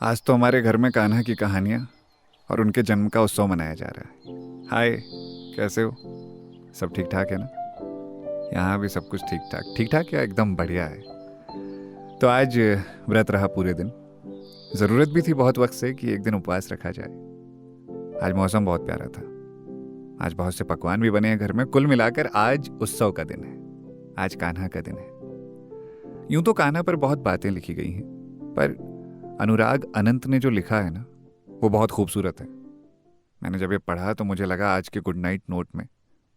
आज तो हमारे घर में कान्हा की कहानियाँ और उनके जन्म का उत्सव मनाया जा रहा है। हाय, कैसे हो? सब ठीक ठाक है ना? यहाँ भी सब कुछ ठीक ठाक या एकदम बढ़िया है। तो आज व्रत रहा पूरे दिन। ज़रूरत भी थी बहुत वक्त से कि एक दिन उपवास रखा जाए। आज मौसम बहुत प्यारा था। आज बहुत से पकवान भी बने हैं घर में। कुल मिलाकर आज उत्सव का दिन है। आज कान्हा का दिन है। यूं तो कान्हा पर बहुत बातें लिखी गई हैं, पर अनुराग अनंत ने जो लिखा है ना, वो बहुत खूबसूरत है। मैंने जब ये पढ़ा तो मुझे लगा आज के गुड नाइट नोट में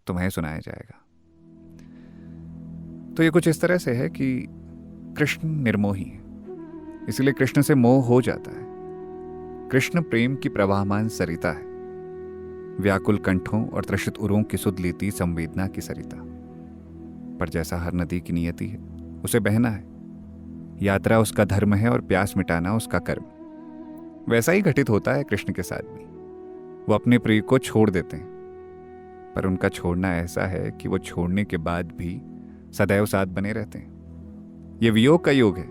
तुम्हें सुनाया जाएगा। तो ये कुछ इस तरह से है कि कृष्ण निर्मोही है, इसलिए कृष्ण से मोह हो जाता है। कृष्ण प्रेम की प्रवाहमान सरिता है, व्याकुल कंठों और त्रषित उरों की सुध लेती संवेदना की सरिता। पर जैसा हर नदी की नियति है, उसे बहना है। यात्रा उसका धर्म है और प्यास मिटाना उसका कर्म। वैसा ही घटित होता है कृष्ण के साथ भी। वो अपने प्रिय को छोड़ देते हैं, पर उनका छोड़ना ऐसा है कि वो छोड़ने के बाद भी सदैव साथ बने रहते हैं। ये वियोग का योग है।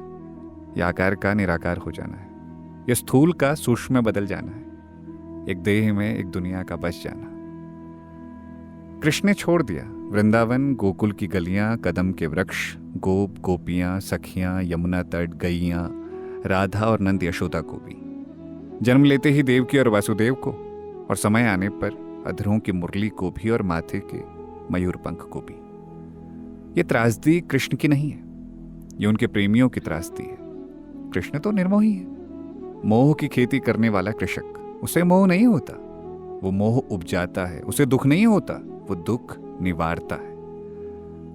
यह आकार का निराकार हो जाना है। यह स्थूल का सूक्ष्म में बदल जाना है। एक देह में एक दुनिया का बस जाना। कृष्ण ने छोड़ दिया वृंदावन, गोकुल की गलियां, कदम के वृक्ष, गोप गोपियां, सखियां, यमुना तट, गैयां, राधा और नंद यशोदा को भी। जन्म लेते ही देवकी और वासुदेव को, और समय आने पर अधरों की मुरली को भी, और माथे के मयूर पंख को भी। ये त्रासदी कृष्ण की नहीं है, ये उनके प्रेमियों की त्रासदी है। कृष्ण तो निर्मोही है। मोह की खेती करने वाला कृषक, उसे मोह नहीं होता, वो मोह उपजाता है। उसे दुख नहीं होता, वो दुख निवारता है।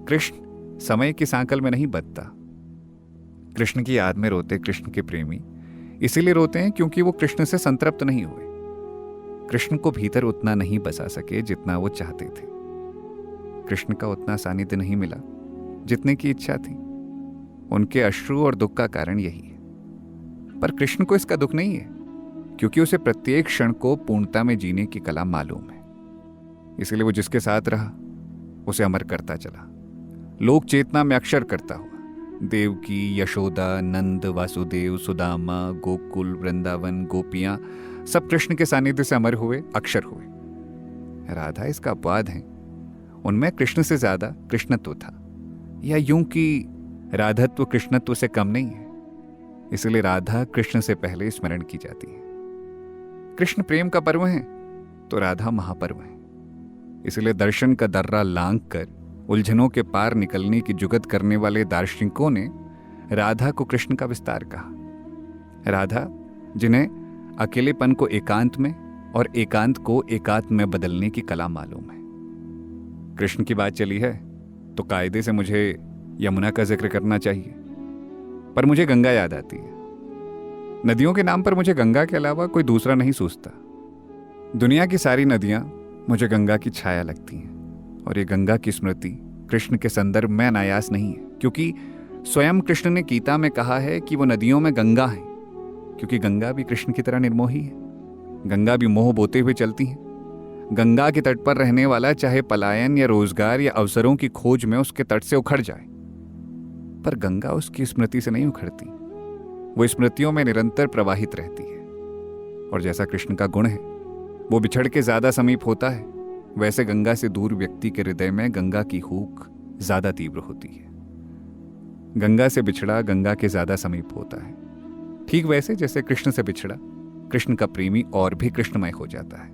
कृष्ण समय की सांकल में नहीं बदता। कृष्ण की याद में रोते कृष्ण के प्रेमी इसीलिए रोते हैं क्योंकि वो कृष्ण से संतृप्त नहीं हुए। कृष्ण को भीतर उतना नहीं बसा सके जितना वो चाहते थे। कृष्ण का उतना सानिध्य नहीं मिला जितने की इच्छा थी। उनके अश्रु और दुख का कारण यही है। पर कृष्ण को इसका दुख नहीं है, क्योंकि उसे प्रत्येक क्षण को पूर्णता में जीने की कला मालूम है। इसलिए वो जिसके साथ रहा उसे अमर करता चला, लोक चेतना में अक्षर करता हुआ। देवकी, यशोदा, नंद, वासुदेव, सुदामा, गोकुल, वृंदावन, गोपियां सब कृष्ण के सानिध्य से अमर हुए, अक्षर हुए। राधा इसका अपवाद है। उनमें कृष्ण से ज्यादा कृष्णत्व था, या यूं कि राधत्व कृष्णत्व से कम नहीं है। इसलिए राधा कृष्ण से पहले स्मरण की जाती है। कृष्ण प्रेम का पर्व है तो राधा महापर्व है। इसलिए दर्शन का दर्रा लांघ कर उलझनों के पार निकलने की जुगत करने वाले दार्शनिकों ने राधा को कृष्ण का विस्तार कहा। राधा जिन्हें अकेलेपन को एकांत में और एकांत को एकात्म में बदलने की कला मालूम है। कृष्ण की बात चली है तो कायदे से मुझे यमुना का जिक्र करना चाहिए, पर मुझे गंगा याद आती है। नदियों के नाम पर मुझे गंगा के अलावा कोई दूसरा नहीं सूझता। दुनिया की सारी नदियां मुझे गंगा की छाया लगती हैं, और ये गंगा की स्मृति कृष्ण के संदर्भ में अनायास नहीं है, क्योंकि स्वयं कृष्ण ने गीता में कहा है कि वो नदियों में गंगा है, क्योंकि गंगा भी कृष्ण की तरह निर्मोही है। गंगा भी मोह बोते हुए चलती है। गंगा के तट पर रहने वाला चाहे पलायन या रोजगार या अवसरों की खोज में उसके तट से उखड़ जाए, पर गंगा उसकी स्मृति से नहीं उखड़ती। वो स्मृतियों में निरंतर प्रवाहित रहती है। और जैसा कृष्ण का गुण है वो बिछड़ के ज्यादा समीप होता है, वैसे गंगा से दूर व्यक्ति के हृदय में गंगा की हूक ज्यादा तीव्र होती है। गंगा से बिछड़ा गंगा के ज्यादा समीप होता है। ठीक वैसे जैसे कृष्ण से बिछड़ा कृष्ण का प्रेमी और भी कृष्णमय हो जाता है।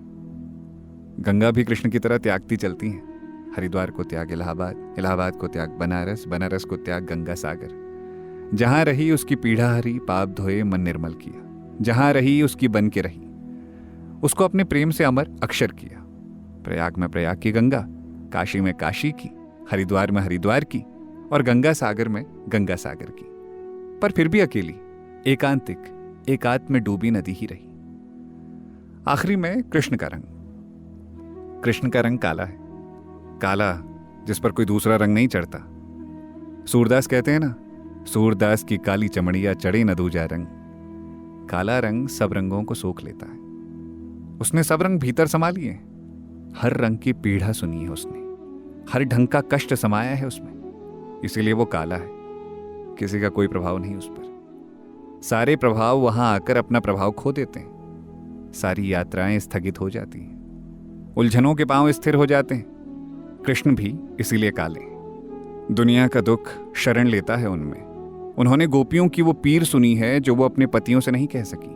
गंगा भी कृष्ण की तरह त्यागती चलती हैं। हरिद्वार को त्याग इलाहाबाद, इलाहाबाद को त्याग बनारस, बनारस को त्याग गंगा सागर। जहां रही उसकी पीढ़ा हरी, पाप धोए मन निर्मल किया। जहां रही उसकी बन के रही, उसको अपने प्रेम से अमर अक्षर किया। प्रयाग में प्रयाग की गंगा, काशी में काशी की, हरिद्वार में हरिद्वार की, और गंगा सागर में गंगा सागर की। पर फिर भी अकेली, एकांतिक, एकात्म में डूबी नदी ही रही। आखिरी में कृष्ण का रंग। कृष्ण का रंग काला है, काला जिस पर कोई दूसरा रंग नहीं चढ़ता। सूरदास कहते हैं ना, सूरदास की काली चमड़िया चढ़े न दूजा रंग। काला रंग सब रंगों को सोख लेता है। उसने सब रंग भीतर समा लिए। हर रंग की पीड़ा सुनी है उसने, हर ढंग का कष्ट समाया है उसमें। इसीलिए वो काला है, किसी का कोई प्रभाव नहीं उस पर। सारे प्रभाव वहां आकर अपना प्रभाव खो देते हैं। सारी यात्राएं स्थगित हो जाती हैं, उलझनों के पांव स्थिर हो जाते हैं। कृष्ण भी इसीलिए काले। दुनिया का दुख शरण लेता है उनमें। उन्होंने गोपियों की वो पीर सुनी है जो वो अपने पतियों से नहीं कह सकी,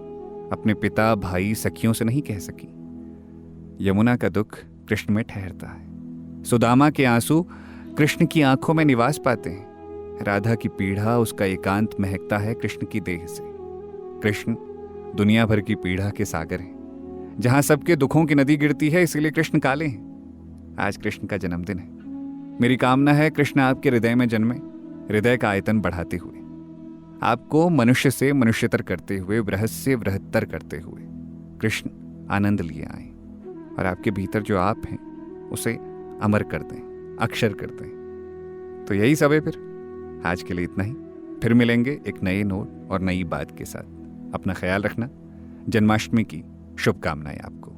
अपने पिता भाई सखियों से नहीं कह सकी। यमुना का दुख कृष्ण में ठहरता है। सुदामा के आंसू कृष्ण की आंखों में निवास पाते हैं। राधा की पीड़ा, उसका एकांत महकता है कृष्ण की देह से। कृष्ण दुनिया भर की पीड़ा के सागर हैं। जहां सबके दुखों की नदी गिरती है, इसीलिए कृष्ण काले हैं। आज कृष्ण का जन्मदिन है। मेरी कामना है कृष्ण आपके हृदय में जन्मे, हृदय का आयतन बढ़ाते हुए, आपको मनुष्य से मनुष्यतर करते हुए, बृहत से बृहत्तर करते हुए कृष्ण आनंद लिए आए और आपके भीतर जो आप हैं उसे अमर कर दें, अक्षर कर दें। तो यही सब है। फिर आज के लिए इतना ही। फिर मिलेंगे एक नए नोट और नई बात के साथ। अपना ख्याल रखना। जन्माष्टमी की शुभकामनाएं आपको।